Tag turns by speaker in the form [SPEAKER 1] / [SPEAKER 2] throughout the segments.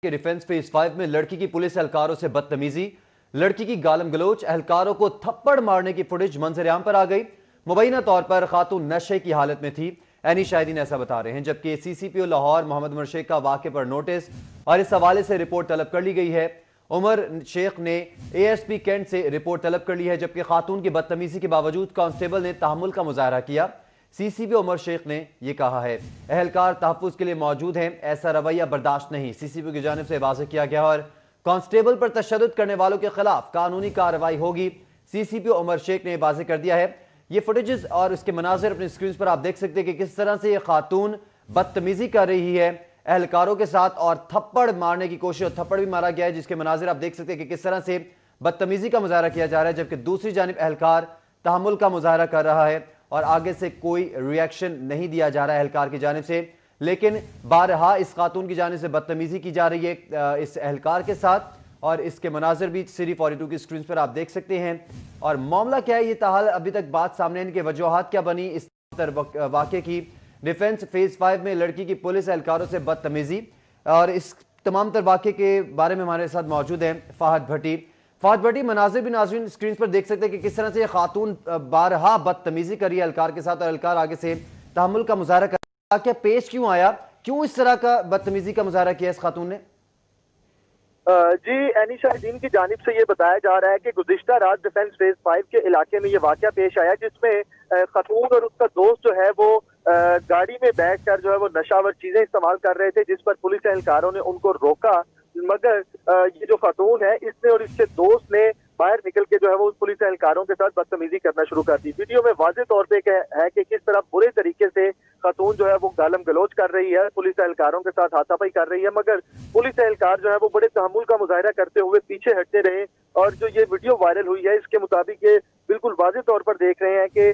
[SPEAKER 1] के defence phase 5 में लड़की की पुलिस एहलकारों से बदतमीजी, लड़की की गालम गलोच, एहलकारों को थप्पड़ मारने की फुटेज मंजर-ए-आम पर आ गई। मुबैना तौर पर खातून नशे की हालत में थी, एनी शाहिदीन ऐसा बता रहे हैं। जबकि सीसीपीओ लाहौर मोहम्मद उमर शेख का वाक़े पर नोटिस और इस हवाले से रिपोर्ट तलब कर ली गई है। उमर शेख ने एएसपी कैंट से रिपोर्ट तलब कर ली है, जबकि खातून की बदतमीजी के बावजूद कांस्टेबल ने तहम्मुल का मुजाहरा किया। सीसीपी उमर शेख ने यह कहा है, एहलकार तहफ़्फ़ुज़ के लिए मौजूद हैं, ऐसा रवैया बर्दाश्त नहीं। सीसीपी की जानिब से वाज़ेह किया गया और कांस्टेबल पर तशद्दुद करने वालों के खिलाफ कानूनी कार्रवाई होगी। सीसीपी उमर शेख ने वाज़ेह कर दिया है। ये फुटेजेस और इसके मनाजिर अपनी स्क्रीन पर आप देख सकते हैं कि किस तरह से ये खातून बदतमीजी कर रही है एहलकारों के साथ और थप्पड़ मारने की कोशिश, और थप्पड़ भी मारा गया है, जिसके मनाजिर आप देख सकते हैं कि किस तरह से बदतमीजी का मुजाहरा किया जा रहा है। जबकि दूसरी जानिब एहलकार तहम्मुल का मुजाहरा कर रहा है और आगे से कोई रिएक्शन नहीं दिया जा रहा है एहलकार की जानिब से। लेकिन बारहा इस खातून की जानिब से बदतमीजी की जा रही है इस एहलकार के साथ, और इसके मनाजिर भी सीरी 42 की स्क्रीन पर आप देख सकते हैं। और मामला क्या है, ये ताहाल अभी तक बात सामने इनके वजूहात क्या बनी इस वाक़े की। डिफेंस फेज 5 में लड़की की पुलिस एहलकारों से बदतमीजी, और इस तमाम तर वाक़े के बारे में हमारे साथ मौजूद हैं फ़हद भट्टी। फ़हद भट्टी, मनाजिर भी नाज़रीन स्क्रीन पर देख सकते हैं कि किस तरह से खातून बारहा बदतमीजी करी है एहलकार के साथ, और एहलकार आगे से तहम्मुल का मुजाहरा कर। क्या पेश क्यों आया, क्यों इस तरह का बदतमीजी का मुजाहरा किया इस खातून ने?
[SPEAKER 2] जी, एनी शाहिदीन की जानिब से ये बताया जा रहा है कि गुज़िश्ता रात डिफेंस फेज 5 के इलाके में ये वाक़या पेश आया, जिसमें खातून और उसका दोस्त जो है वो गाड़ी में बैठकर जो है वो नशावर चीजें इस्तेमाल कर रहे थे, जिस पर पुलिस एहलकारों ने उनको रोका। मगर ये जो खातून है, इसने और इसके दोस्त ने बाहर निकल के जो है वो पुलिस एहलकारों के साथ बदतमीजी करना शुरू कर दी। वीडियो में वाज़ेह तौर पे है कि किस तरह बुरे तरीके से खातून जो है वो गालम गलोच कर रही है, पुलिस एहलकारों के साथ हाथापाई कर रही है। मगर पुलिस एहलकार जो है वो बड़े तहम्मुल का मुजाहरा करते हुए पीछे हटते रहे। और जो ये वीडियो वायरल हुई है, इसके मुताबिक ये बिल्कुल वाज़ेह तौर पर देख रहे हैं कि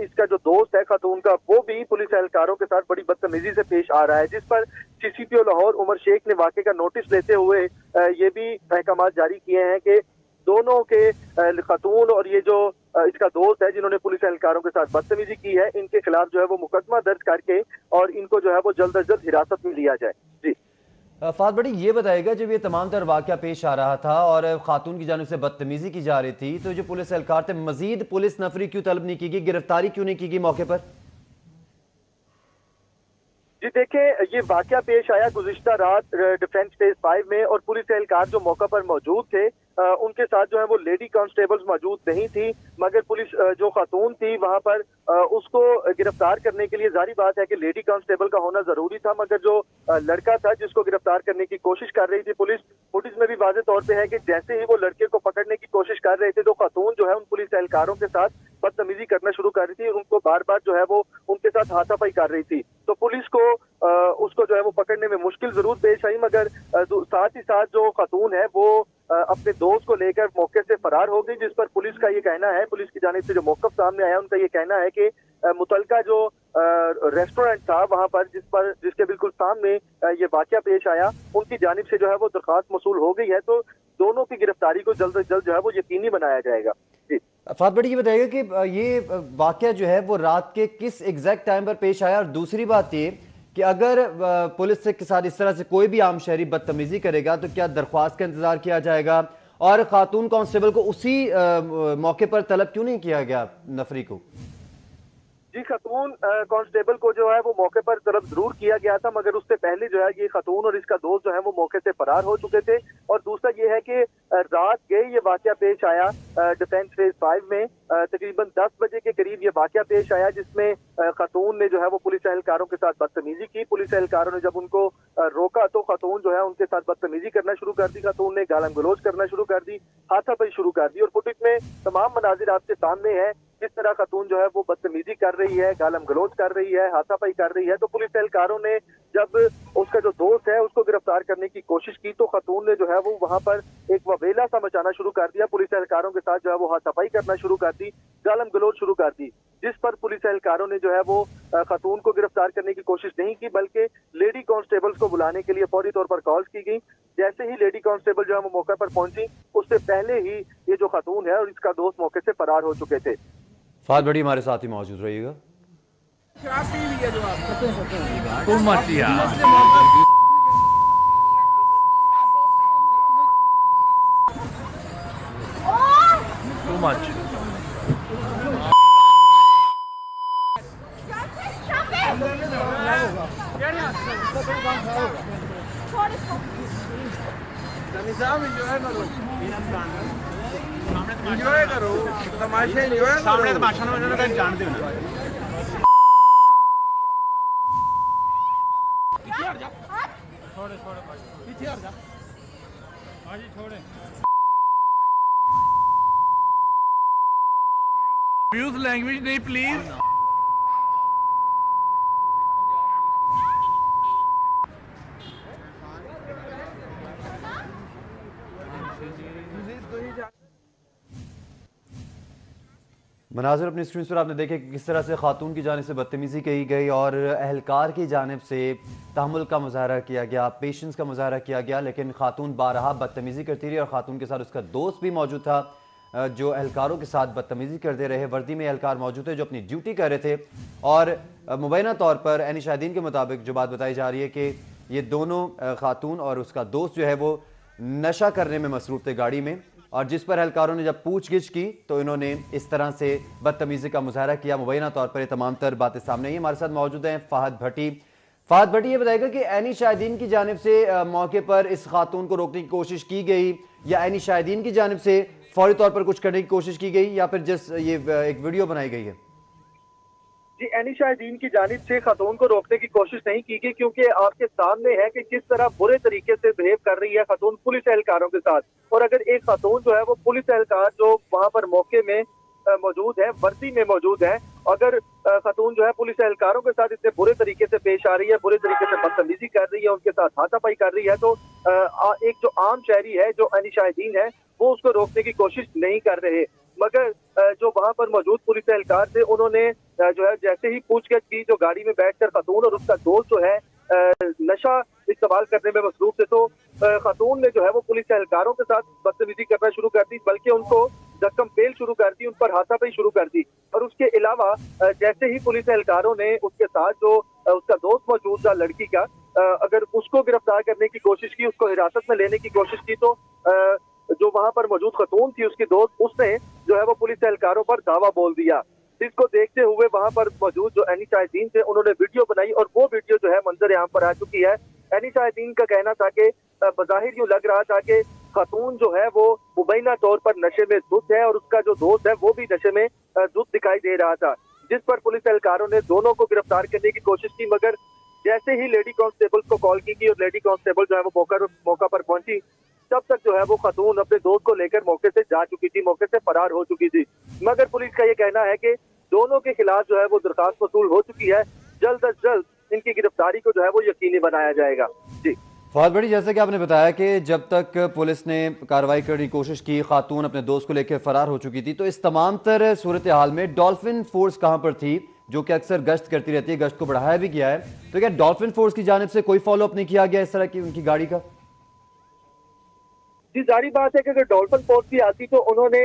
[SPEAKER 2] इसका जो दोस्त है खातून का, वो भी पुलिस एहलकारों के साथ बड़ी बदतमीजी से पेश आ रहा है। जिस पर सीसीपीओ लाहौर उमर शेख ने वाक़े का नोटिस लेते हुए ये भी अहकाम जारी किए हैं कि दोनों के खातून और ये जो इसका दोस्त है जिन्होंने पुलिस एहलकारों के साथ बदतमीजी की है, इनके खिलाफ जो है वो मुकदमा दर्ज करके और इनको जो है वो जल्द अज जल्द हिरासत में लिया जाए। जी
[SPEAKER 1] फ़हद भट्टी, ये बताएगा, जब ये तमाम तर वाक़या पेश आ रहा था और खातून की जानिब से बदतमीजी की जा रही थी, तो जो पुलिस एहलकार थे मजीद पुलिस नफरी क्यों तलब नहीं की गई, गिरफ्तारी क्यों नहीं की गई मौके पर?
[SPEAKER 2] जी देखिए, ये वाकया पेश आया गुज़िश्ता रात डिफेंस फेज 5 में, और पुलिस एहलकार जो मौका पर मौजूद थे उनके साथ जो है वो लेडी कांस्टेबल्स मौजूद नहीं थी। मगर पुलिस जो खातून थी वहां पर उसको गिरफ्तार करने के लिए, जारी बात है कि लेडी कांस्टेबल का होना जरूरी था, मगर जो लड़का था जिसको गिरफ्तार करने की कोशिश कर रही थी पुलिस, फुटेज में भी वाज़ेह तौर पे है कि जैसे ही वो लड़के को पकड़ने की कोशिश कर रहे थे, तो खातून जो है उन पुलिस एहलकारों के साथ बदतमीजी करना शुरू कर रही थी, उनको बार बार जो है वो उनके साथ हाथापाई कर रही थी। तो पुलिस को उसको जो है वो पकड़ने में मुश्किल जरूर पेश आई, मगर साथ ही साथ जो खातून है वो अपने दोस्त को लेकर मौके से फरार हो गई। जिस पर पुलिस का ये कहना है, पुलिस की जानिब से जो मौक़िफ़ सामने आया, उनका ये कहना है कि मुतलका जो रेस्टोरेंट था वहां पर जिसके बिल्कुल सामने ये वाकया पेश आया, उनकी जानिब से जो है वो दरखास्त मसूल हो गई है। तो दोनों की गिरफ्तारी को जल्द अज जल्द जो है वो यकीनी बनाया जाएगा। जी
[SPEAKER 1] फ़हद भट्टी, ये बताइएगा कि ये वाकया जो है वो रात के किस एग्जैक्ट टाइम पर पेश आया, और दूसरी बात ये कि अगर पुलिस के साथ इस तरह से कोई भी आम शहरी बदतमीजी करेगा तो क्या दरख्वास्त का इंतजार किया जाएगा, और खातून कांस्टेबल को उसी मौके पर तलब क्यों नहीं किया गया नफरी को?
[SPEAKER 2] जी, खातून कांस्टेबल को जो है वो मौके पर तलब जरूर किया गया था, मगर उससे पहले जो है ये खातून और इसका दोस्त जो है वो मौके से फरार हो चुके थे। और दूसरा ये है कि रात गए ये वाकया पेश आया डिफेंस फेज 5 में, तकरीबन 10 बजे के करीब ये वाकया पेश आया, जिसमें खातून ने जो है वो पुलिस एहलकारों के साथ बदतमीजी की। पुलिस एहलकारों ने जब उनको रोका तो खातून जो है उनके साथ बदतमीजी करना शुरू कर दी, खातून ने गालम गलोच करना शुरू कर दी, हाथापाई शुरू कर दी। और फुटेज में तमाम मनाजिर आपके सामने है, किस तरह खातून जो है वो बदतमीजी कर रही है, गालम गलोच कर रही है, हाथापाई कर रही है। तो पुलिस एहलकारों ने जब उसका जो दोस्त है उसको गिरफ्तार करने की कोशिश की, तो खातून ने जो है वो वहां पर एक वबेला सा मचाना शुरू कर दिया, पुलिस एहलकारों के साथ जो है वो हाथापाई करना शुरू कर दी, गालम गलोच शुरू कर दी। जिस पर पुलिस एहलकारों ने जो है वो खातून को गिरफ्तार करने की कोशिश नहीं की, बल्कि लेडी कांस्टेबल्स को बुलाने के लिए फौरी तौर पर कॉल्स की गई। जैसे ही लेडी कांस्टेबल जो है वो मौके पर पहुंची, उससे पहले ही ये जो खातून है और इसका दोस्त मौके से फरार हो चुके थे।
[SPEAKER 1] फ़हद भट्टी हमारे साथ ही मौजूद रहिएगा।
[SPEAKER 3] शराब पी ली है जो आप तुम मत
[SPEAKER 4] much.
[SPEAKER 3] निजाम एंजॉय करो एंजॉय करो तमाशे एंजॉय सामने तमाशा ना मैंने कहीं जान देना पीछे हट जा छोड़े छोड़े पीछे हट जा हां जी छोड़े अब्यूज लैंग्वेज नहीं प्लीज
[SPEAKER 1] मनाज़िर अपनी स्क्रीन पर आपने देखे कि किस तरह से खातून की जानिब से बदतमीज़ी की गई और अहलकार की जानिब से तहम्मुल का मुजाहरा किया गया, पेशेंस का मुजाहरा किया गया, लेकिन खातून बारहा बदतमीज़ी करती रही और खातून के साथ उसका दोस्त भी मौजूद था जो अहलकारों के साथ बदतमीज़ी करते रहे। वर्दी में अहलकार मौजूद थे जो अपनी ड्यूटी कर रहे थे और मुबैना तौर पर ऐनी शाहिदीन के मुताबिक जो बात बताई जा रही है कि ये दोनों खातून और उसका दोस्त जो है वो नशा करने में मसरूफ़ थे गाड़ी में, और जिस पर एहलकारों ने जब पूछगिछ की तो इन्होंने इस तरह से बदतमीज़ी का मुजाहरा किया। मुबैना तौर पर ये तमाम तर बातें सामने आई। हमारे साथ मौजूद हैं फ़हद भट्टी। फ़हद भट्टी ये बताएगा कि ऐनी शाहिदीन की जानिब से मौके पर इस खातून को रोकने की कोशिश की गई या ऐनी शाहिदीन की जानिब से फौरी तौर पर कुछ करने की कोशिश की गई या फिर जिस ये एक वीडियो बनाई गई है?
[SPEAKER 2] जी, ऐनी शाहिदीन की जानिब से खातून को रोकने की कोशिश नहीं की गई क्योंकि आपके सामने है कि किस तरह बुरे तरीके से बिहेव कर रही है खातून पुलिस एहलकारों के साथ। और अगर एक खातून जो है वो पुलिस एहलकार जो वहां पर मौके में मौजूद है, वर्दी में मौजूद है, अगर खातून जो है पुलिस एहलकारों के साथ इतने बुरे तरीके से पेश आ रही है, बुरे तरीके से बदतमीजी कर रही है, उनके साथ हाथापाई कर रही है, तो एक जो आम शहरी है जो ऐनी शाहिदीन है वो उसको रोकने की कोशिश नहीं कर रहे। मगर जो वहां पर मौजूद पुलिस एहलकार थे उन्होंने जो है जैसे ही पूछगिछ की, जो गाड़ी में बैठकर खातून और उसका दोस्त जो है नशा इस्तेमाल करने में मसरूफ थे, तो खातून ने जो है वो पुलिस एहलकारों के साथ बदतमीजी करना शुरू कर दी, बल्कि उनको धक्कम पेल शुरू कर दी, उन पर हाथापाई शुरू कर दी। और उसके अलावा जैसे ही पुलिस एहलकारों ने उसके साथ जो उसका दोस्त मौजूद था लड़की का, अगर उसको गिरफ्तार करने की कोशिश की, उसको हिरासत में लेने की कोशिश की, तो जो वहां पर मौजूद खातून थी उसकी दोस्त, उसने जो है वो पुलिस एहलकारों पर दावा बोल दिया। जिसको देखते हुए वहां पर मौजूद जो ऐनी शाहिदीन थे उन्होंने वीडियो बनाई और वो वीडियो जो है मंजर आम पर आ चुकी है। ऐनी शाहिदीन का कहना था कि बज़ाहिर यूं लग रहा था कि खातून जो है वो मुबैना तौर पर नशे में धुत है और उसका जो दोस्त है वो भी नशे में धुत दिखाई दे रहा था, जिस पर पुलिस एहलकारों ने दोनों को गिरफ्तार करने की कोशिश की। मगर जैसे ही लेडी कांस्टेबल को कॉल की और लेडी कांस्टेबल जो है वो मौका पर पहुंची, तब तक जो है वो खातून अपने दोस्त को लेकर मौके से जा चुकी थी, मौके से फरार हो चुकी थी। मगर पुलिस का ये कहना है कि दोनों के खिलाफ जो है वो दरखास्त वसूल हो चुकी है, जल्द अज जल्द इनकी गिरफ्तारी को जो है वो यकीनी बनाया जाएगा। जी
[SPEAKER 1] बहुत बड़ी, जैसे कि आपने बताया कि जब तक पुलिस ने कार्रवाई करने की कोशिश की, खातून अपने दोस्त को लेकर फरार हो चुकी थी, तो इस तमाम तर सूरत हाल में डॉल्फिन फोर्स कहां पर थी जो कि अक्सर गश्त करती रहती है, गश्त को बढ़ाया भी गया है, तो क्या डॉल्फिन फोर्स की जानिब से कोई फॉलोअप नहीं किया गया इस तरह की उनकी गाड़ी का?
[SPEAKER 2] जी, जारी बात है कि अगर डॉल्फिन फोर्स भी आती तो उन्होंने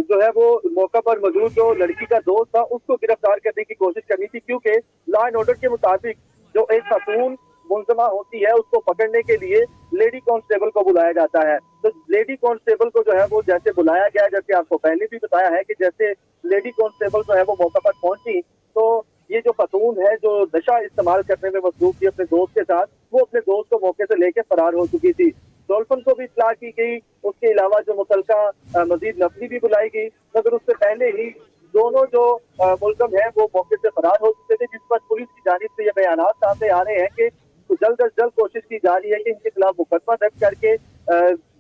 [SPEAKER 2] जो है वो मौका पर मौजूद जो लड़की का दोस्त था उसको गिरफ्तार करने की कोशिश करनी थी, क्योंकि लॉ एंड ऑर्डर के मुताबिक जो एक खातून मुलजमा होती है उसको पकड़ने के लिए लेडी कांस्टेबल को बुलाया जाता है। तो लेडी कांस्टेबल को जो है वो जैसे बुलाया गया, जैसे आपको पहले भी बताया है कि जैसे लेडी कांस्टेबल जो है वो मौका पर पहुंची, तो ये जो खातून है जो नशा इस्तेमाल करने में मसरूफ थी अपने दोस्त के साथ, वो अपने दोस्त को मौके से लेकर फरार हो चुकी थी। डॉल्फिन को भी इत्तला की गई, उसके अलावा जो मुतलका मजीद नफरी भी बुलाई गई, मगर उससे पहले ही दोनों जो मुलजम है वो मौके से फरार हो चुके थे, जिस पर पुलिस की जानिब से ये बयानात सामने आ रहे हैं कि तो जल्द अज जल्द कोशिश की जा रही है कि इनके खिलाफ मुकदमा दर्ज करके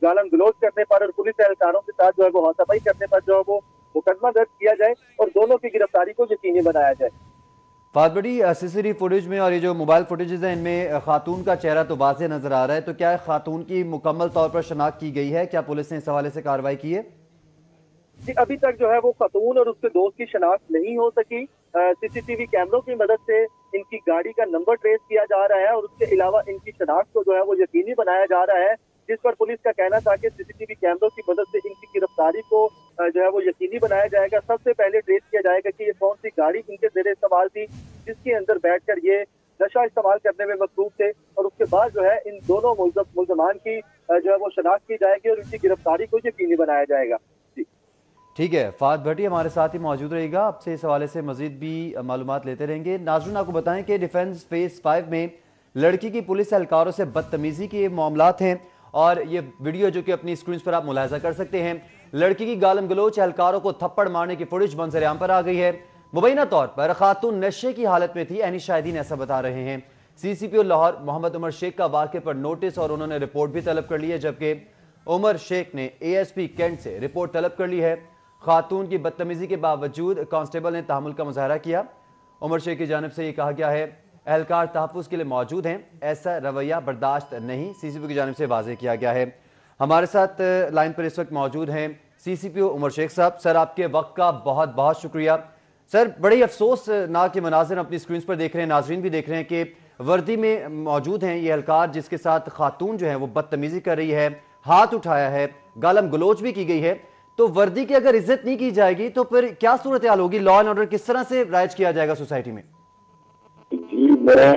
[SPEAKER 2] गालम गलौज करने पर और पुलिस एहलकारों के साथ जो है वो हाथापाई करने पर जो है वो मुकदमा दर्ज किया जाए और दोनों की गिरफ्तारी को यकीनी बनाया जाए।
[SPEAKER 1] बहुत बड़ी सीसीटीवी फुटेज में और ये जो मोबाइल फुटेजेस हैं इनमें खातून का चेहरा तो वाज़ेह नजर आ रहा है, तो क्या खातून की मुकम्मल तौर पर शनाख्त की गई है? क्या पुलिस ने इस हवाले से कार्रवाई की है?
[SPEAKER 2] जी, अभी तक जो है वो खातून और उसके दोस्त की शनाख्त नहीं हो सकी। सीसीटीवी कैमरों की मदद से इनकी गाड़ी का नंबर ट्रेस किया जा रहा है और उसके अलावा इनकी शनाख्त को जो है वो यकीनी बनाया जा रहा है, जिस पर पुलिस का कहना था कि सीसीटीवी कैमरों की मदद से इनकी गिरफ्तारी को जो है वो यकीनी बनाया जाएगा। सबसे पहले ट्रेस किया जाएगा कि ये कौन सी गाड़ी इनके ज़ेरे इस्तेमाल थी जिसके अंदर बैठकर ये नशा इस्तेमाल करने में मसरूफ थे, और उसके बाद जो है इन दोनों मुलजमान की जो है वो शनाख्त की जाएगी और इनकी गिरफ्तारी को यकीनी बनाया जाएगा।
[SPEAKER 1] ठीक है, फाद भट्टी हमारे साथ ही मौजूद रहेगा, आपसे इस हवाले से मजीद भी मालूमात लेते रहेंगे। नाज़रीन, आपको बताएं कि डिफेंस फेज 5 में लड़की की पुलिस एहलकारों से बदतमीजी के मामलात हैं और ये वीडियो जो कि अपनी स्क्रीन पर आप मुलाहिजा कर सकते हैं, लड़की की गालम गलोच एहलकारों को थप्पड़ मारने की फुटेज मंजर-ए-आम पर आ गई है। मुबैना तौर पर खातून नशे की हालत में थी, एनी शाहिदीन ऐसा बता रहे हैं। CCPO लाहौर मोहम्मद उमर शेख का वाक़े पर नोटिस और उन्होंने रिपोर्ट भी तलब कर ली है, जबकि उमर शेख ने ASP कैंट से रिपोर्ट तलब कर ली है। खातून की बदतमीजी के बावजूद कांस्टेबल ने तहम्मुल का मुजाहरा किया। उमर शेख की जानिब से ये कहा गया है एहलकार तहफ़्फ़ुज़ के लिए मौजूद हैं, ऐसा रवैया बर्दाश्त नहीं, CCPO की जानिब से वाज़ेह किया गया है। हमारे साथ लाइन पर इस वक्त मौजूद हैं CCPO उमर शेख साहब। सर, आपके वक्त का बहुत बहुत शुक्रिया। सर, बड़ी अफसोसनाक के मनाजिर अपनी स्क्रीन पर देख रहे हैं, नाजरीन भी देख रहे हैं कि वर्दी में मौजूद हैं ये एहलकार जिसके साथ खातून जो है वो बदतमीजी कर रही है, हाथ उठाया है, गालम गलोच भी की गई है। तो वर्दी की अगर इज्जत नहीं की जाएगी तो फिर क्या सूरत हाल होगी? लॉ एंड ऑर्डर किस तरह से राइज किया जाएगा सोसाइटी में?
[SPEAKER 4] जी, मैं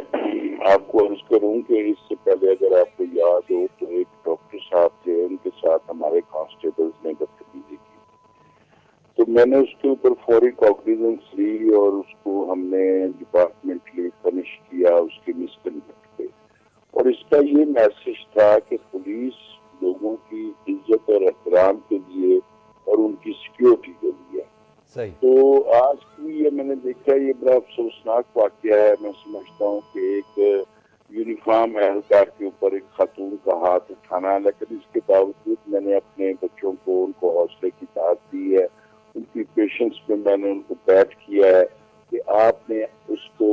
[SPEAKER 4] आपको अर्ज करूं कि इससे पहले अगर आपको याद हो तो एक डॉक्टर साहब थे, उनके साथ हमारे कांस्टेबल्स ने बदतमीजी की, तो मैंने उसके ऊपर फौरी कॉग्निजेंस ली और उसको हमने डिपार्टमेंटली पनिश किया उसके मिसकंडक्ट पे। और इसका ये मैसेज था कि पुलिस लोगों की इज्जत और एहतराम के लिए और उनकी सिक्योरिटी के लिए।
[SPEAKER 1] सही।
[SPEAKER 4] तो आज भी ये मैंने देखा, ये बड़ा अफसोसनाक वाकया है। मैं समझता हूँ कि एक यूनिफॉर्म एहलकार के ऊपर एक खातून का हाथ उठाना, लेकिन इसके बावजूद मैंने अपने बच्चों को उनको हौसले की ताक दी है, उनकी पेशेंस पे मैंने उनको बैठ किया है कि आपने उसको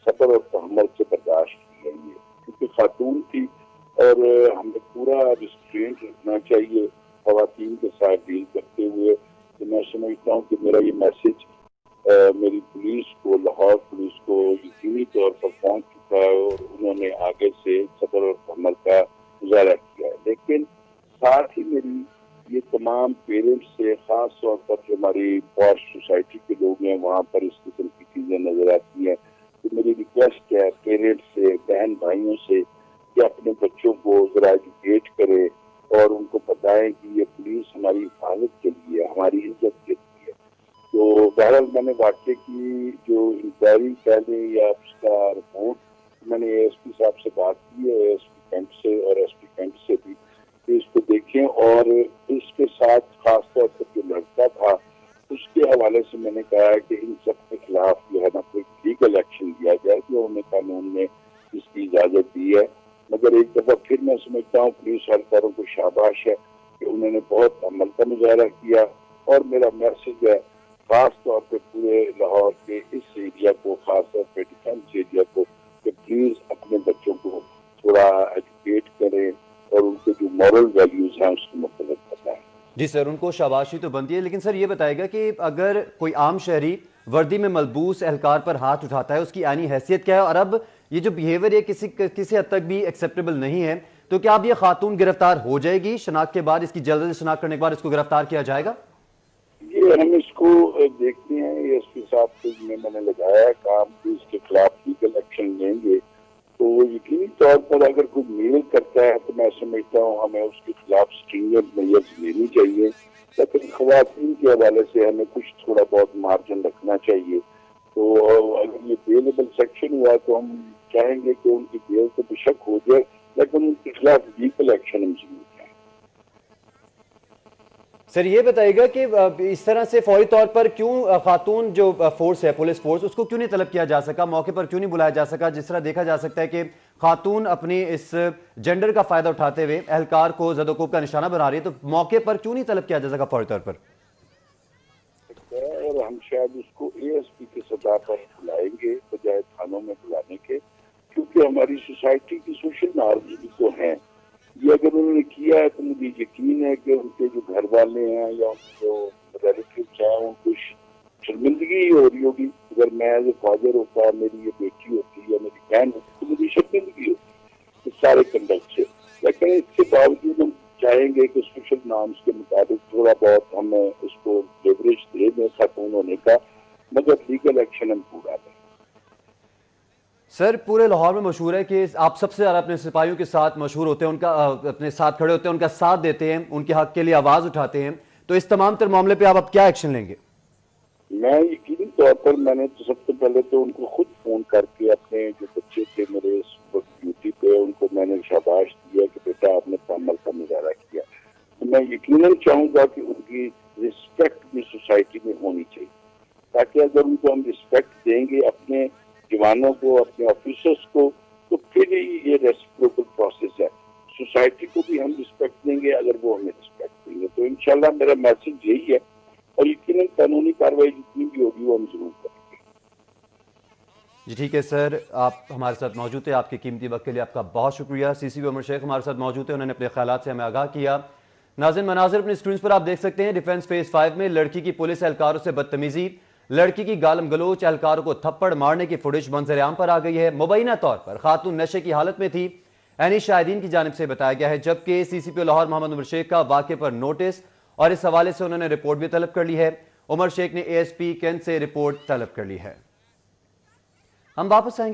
[SPEAKER 4] सब्र और तहम्मुल से बर्दाश्त किया है, क्योंकि खातून थी और हमें पूरा रिस्ट्रेंट रखना चाहिए खवातीन के साथ डील करते हुए। तो मैं समझता हूँ कि मेरा ये मैसेज मेरी पुलिस को, लाहौर पुलिस को यकीनी तौर पर पहुंच चुका है और उन्होंने आगे से सब्र और तहम्मुल का मुजाहरा किया है। लेकिन साथ ही मेरी ये तमाम पेरेंट्स से, खास तौर पर जो हमारी पॉश सोसाइटी के लोग हैं वहाँ पर इस किस्म की चीजें नजर आती हैं, तो मेरी रिक्वेस्ट है पेरेंट्स से, बहन भाइयों से कि अपने बच्चों को जरा एजुकेट करें और उनको बताएं कि ये पुलिस हमारी हिफाजत के लिए, हमारी इज्जत के लिए। तो बहरहाल मैंने वाकई की जो इंक्वायरी कह लें या उसका रिपोर्ट, मैंने ASP साहब से बात की है, ASP कैंट से और SP कैंट से भी, तो इसको देखें। और इसके साथ खास तौर पर जो लड़का था उसके हवाले से मैंने कहा है कि इन सब के खिलाफ जो है ना कोई लीगल एक्शन लिया जाए, जो हमें कानून ने इसकी इजाजत दी है। मगर एक दफा फिर मैं समझता हूँ पुलिस एहलकारों को शाबाश है कि उन्होंने बहुत अमल का मुजाहरा किया। और मेरा मैसेज है खास तौर पे पूरे लाहौर के इस एरिया को, खास तौर पे डिफेंस एरिया को, कि प्लीज अपने बच्चों को थोड़ा एजुकेट करें और उनके जो मॉरल वैल्यूज हैं उसको मुतल्लिक़ बताएं।
[SPEAKER 1] जी सर, उनको शाबाशी तो बनती है, लेकिन सर ये बताएगा कि अगर कोई आम शहरी वर्दी में मलबूस एहलकार पर हाथ उठाता है, उसकी आईनी हैसियत क्या है? और अब ये जो बिहेवियर है किसी हद तक भी एक्सेप्टेबल नहीं है, तो क्या अब ये खातून गिरफ्तार हो जाएगी? शनाख्त के बाद, इसकी जल्द से शनाख्त करने के बाद इसको गिरफ्तार किया जाएगा?
[SPEAKER 4] ये हम इसको देखते हैं, ASP साहब से मैंने लगाया है काम कि इसके खिलाफ लीगल एक्शन लेंगे। तो यकीनी तौर पर अगर कोई मेल करता है तो मैं समझता हूँ हमें उसके खिलाफ स्ट्रिंजेंट मेजर्स लेनी चाहिए, लेकिन खवातीन के हवाले से हमें कुछ थोड़ा बहुत मार्जिन रखना चाहिए। तो अगर ये बेलेबल सेक्शन हुआ तो हम चाहेंगे कि उनकी बेल तो बेशक हो जाए, लेकिन उनके खिलाफ लीगल एक्शन हम जरूर करें।
[SPEAKER 1] सर ये बताइएगा कि इस तरह से फौरी तौर पर क्यों खातून जो फोर्स है, पुलिस फोर्स, उसको क्यों नहीं तलब किया जा सका, मौके पर क्यों नहीं बुलाया जा सका? जिस तरह देखा जा सकता है कि खातून अपनी इस जेंडर का फायदा उठाते हुए एहलकार को ज़द-ओ-कोब का निशाना बना रही है, तो मौके पर क्यों नहीं तलब किया जा सका फौरी तौर पर?
[SPEAKER 4] और हम शायद उसको ASP की सतह पर बुलाएंगे बजाय थानों में बुलाने के, क्योंकि हमारी सोसाइटी की सोशल नॉर्म्स भी तो हैं। ये अगर उन्होंने किया है तो मुझे यकीन है कि उनके जो घर वाले हैं या उनके जो रिलेटिव्स हैं उनको शर्मिंदगी ही हो रही होगी। अगर मैं एज ए फादर होता, मेरी ये बेटी होती या मेरी बहन होती, तो मुझे शर्मिंदगी होती इस सारे कंडक्ट से। लेकिन इसके बावजूद हम चाहेंगे कि सोशल नॉर्म्स के मुताबिक थोड़ा बहुत हमें उसको लेवरेज दे दें खातून होने का, मगर लीगल एक्शन हम पूरा लें।
[SPEAKER 1] सर, पूरे लाहौर में मशहूर है कि आप सबसे ज़्यादा अपने सिपाहियों के साथ मशहूर होते हैं, उनका अपने साथ खड़े होते हैं, उनका साथ देते हैं, उनके हक के लिए आवाज़ उठाते हैं। तो इस तमाम तर मामले पर आप अब क्या एक्शन लेंगे?
[SPEAKER 4] मैं यकीनी तौर पर मैंने तो सबसे पहले तो उनको खुद फोन करके अपने जो बच्चे थे मेरे इस वक्त ड्यूटी पे उनको मैंने शाबाश दिया कि बेटा आपने अमल का मुजाहरा किया। तो मैं यकीनन चाहूंगा कि उनकी रिस्पेक्ट भी सोसाइटी में होनी चाहिए, ताकि अगर उनको हम रिस्पेक्ट देंगे अपने जवानों को, अपने ऑफिसर्स को, तो फिर ही ये रेसिप्रोकल प्रोसेस है। सोसाइटी को भी हम रिस्पेक्ट देंगे अगर वो हमें रिस्पेक्ट देंगे। तो इंशाल्लाह मेरा मैसेज यही है, और यकीनन कानूनी कार्रवाई जितनी भी होगी वो हम जरूर करेंगे।
[SPEAKER 1] जी ठीक है सर, आप हमारे साथ मौजूद थे। आपके कीमती वक्त के लिए आपका बहुत शुक्रिया। सीसीपी उमर शेख हमारे साथ मौजूद थे, उन्होंने अपने ख्यालात से हमें आगाह किया। नाज़रीन, मनाज़िर अपनी स्क्रीन पर आप देख सकते हैं। डिफेंस फेज 5 में लड़की की पुलिस एहलकारों से बदतमीजी, लड़की की गालम गलोच, एहलकारों को थप्पड़ मारने की फुटेज मंजर-ए-आम पर आ गई है। मुबैना तौर पर खातून नशे की हालत में थी, एनी शाहिदीन की जानिब से बताया गया है। जबकि सीसीपी लाहौर मोहम्मद उमर शेख का वाक़े पर नोटिस और इस हवाले से उन्होंने रिपोर्ट भी तलब कर ली है। उमर शेख ने एएसपी कैंट से रिपोर्ट तलब कर ली है। हम वापस आएंगे।